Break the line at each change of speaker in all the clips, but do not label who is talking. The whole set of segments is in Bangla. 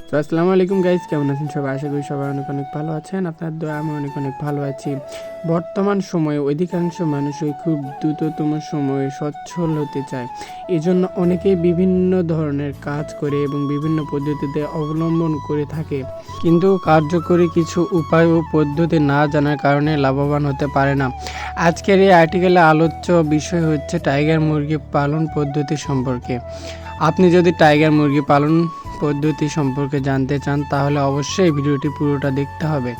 তো আসসালামু আলাইকুম গাইজ, কেমন আছেন সবাই? আশা করি সবাই অনেক অনেক ভালো আছেন। আপনার দোয়া আমি অনেক অনেক ভালো আছি। বর্তমান সময়ে অধিকাংশ মানুষই খুব দ্রুততম সময়ে সচ্ছল হতে চায়। এজন্য অনেকেই বিভিন্ন ধরনের কাজ করে এবং বিভিন্ন পদ্ধতিতে অবলম্বন করে থাকে, কিন্তু কার্যকরী কিছু উপায় ও পদ্ধতি না জানার কারণে লাভবান হতে পারে না। আজকের এই আর্টিকেলে আলোচ্য বিষয় হচ্ছে টাইগার মুরগি পালন পদ্ধতি সম্পর্কে। আপনি যদি টাইগার মুরগি পালন পদ্ধতি সম্পর্কে জানতে চান তাহলে অবশ্যই ভিডিওটি পুরোটা দেখতে হবে।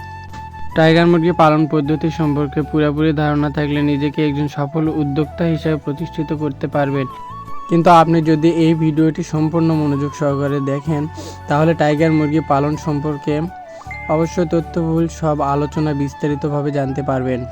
টাইগার মুরগি পালন পদ্ধতি সম্পর্কে পুরোপুরি ধারণা থাকলে নিজেকে একজন সফল উদ্যোক্তা হিসেবে প্রতিষ্ঠিত করতে পারবেন। কিন্তু আপনি যদি এই ভিডিওটি সম্পূর্ণ মনোযোগ সহকারে দেখেন তাহলে টাইগার মুরগি পালন সম্পর্কে অবশ্যই তথ্যবহুল সব আলোচনা বিস্তারিতভাবে জানতে পারবেন।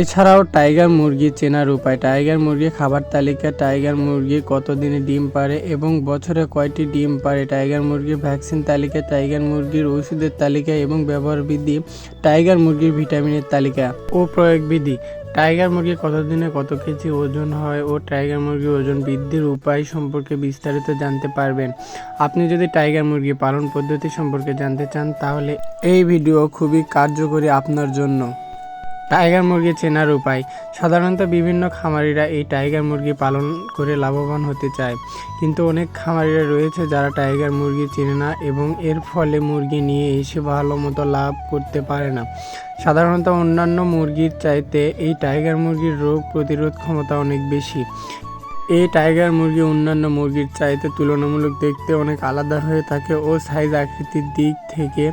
এছাড়াও টাইগার মুরগি চেনার উপায়, টাইগার মুরগি খাবার তালিকা, টাইগার মুরগি কতদিনে ডিম পাড়ে এবং বছরে কয়টি ডিম পাড়ে, টাইগার মুরগির ভ্যাকসিন তালিকা, টাইগার মুরগির ওষুধের তালিকা এবং ব্যবহার বিধি, টাইগার মুরগির ভিটামিনের তালিকা ও প্রয়োগ বিধি, টাইগার মুরগি কতদিনে কত কেজি ওজন হয় ও টাইগার মুরগির ওজন বৃদ্ধির উপায় সম্পর্কে বিস্তারিত জানতে পারবেন। আপনি যদি টাইগার মুরগি পালন পদ্ধতি সম্পর্কে জানতে চান তাহলে এই ভিডিও খুবই কার্যকরী আপনার জন্য। টাইগার মুরগি চেনার উপায়। সাধারণত বিভিন্ন খামারিরা এই টাইগার মুরগি পালন করে লাভবান হতে চায়, কিন্তু অনেক খামারিরা রয়েছে যারা টাইগার মুরগি চেনে না এবং এর ফলে মুরগি নিয়ে এসে ভালো মতো লাভ করতে পারে না। সাধারণত অন্যান্য মুরগির চাইতে এই টাইগার মুরগির রোগ প্রতিরোধ ক্ষমতা অনেক বেশি। এই টাইগার মুরগি অন্যান্য মুরগির চাইতে তুলনামূলক দেখতে অনেক আলাদা হয়ে থাকে ও সাইজ আকৃতির দিক থেকে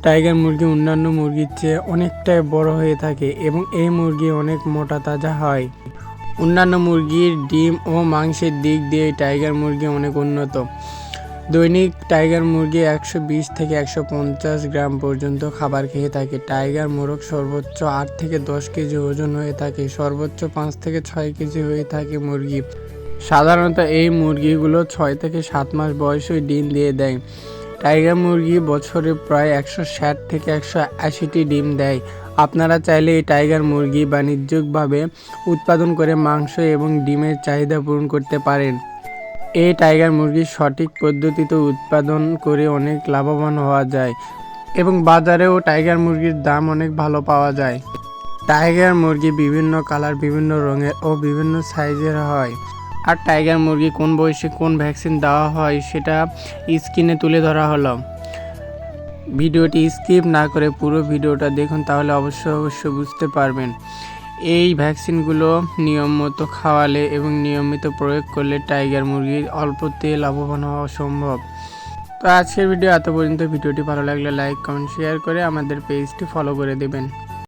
টাইগার মুরগি অন্যান্য মুরগির চেয়ে অনেকটাই বড় হয়ে থাকে এবং এই মুরগি অনেক মোটা তাজা হয়। অন্যান্য মুরগির ডিম ও মাংসের দিক দিয়ে টাইগার মুরগি অনেক উন্নত। দৈনিক টাইগার মুরগি 120 থেকে 150 গ্রাম পর্যন্ত খাবার খেয়ে থাকে। টাইগার মোরগ সর্বোচ্চ 8 থেকে 10 কেজি ওজন হয়ে থাকে, সর্বোচ্চ 5 থেকে 6 কেজি হয়ে থাকে মুরগি। সাধারণত এই মুরগিগুলো 6 থেকে 7 মাস বয়সে ডিম দিয়ে দেয়। টাইগার মুরগি বছরে প্রায় 160 থেকে 180টি ডিম দেয়। আপনারা চাইলে এই টাইগার মুরগি বাণিজ্যিকভাবে উৎপাদন করে মাংস এবং ডিমের চাহিদা পূরণ করতে পারেন। এই টাইগার মুরগি সঠিক পদ্ধতিতে উৎপাদন করে অনেক লাভবান হওয়া যায় এবং বাজারেও টাইগার মুরগির দাম অনেক ভালো পাওয়া যায়। টাইগার মুরগি বিভিন্ন কালার, বিভিন্ন রঙের ও বিভিন্ন সাইজের হয়। আর টাইগার মুরগি কোন বয়সে কোন ভ্যাকসিন দেওয়া হয় সেটা স্ক্রিনে তুলে ধরা হলো। ভিডিওটি স্কিপ না করে পুরো ভিডিওটা দেখুন, তাহলে অবশ্যই বুঝতে পারবেন। এই ভ্যাকসিনগুলো নিয়ম মতো খাওয়ালে এবং নিয়মিত প্রয়োগ করলে টাইগার মুরগির অল্পতে লাভবান হওয়া সম্ভব। তো আজকের ভিডিও এত পর্যন্ত। ভিডিওটি ভালো লাগলে লাইক, কমেন্ট, শেয়ার করে আমাদের পেজটি ফলো করে দেবেন।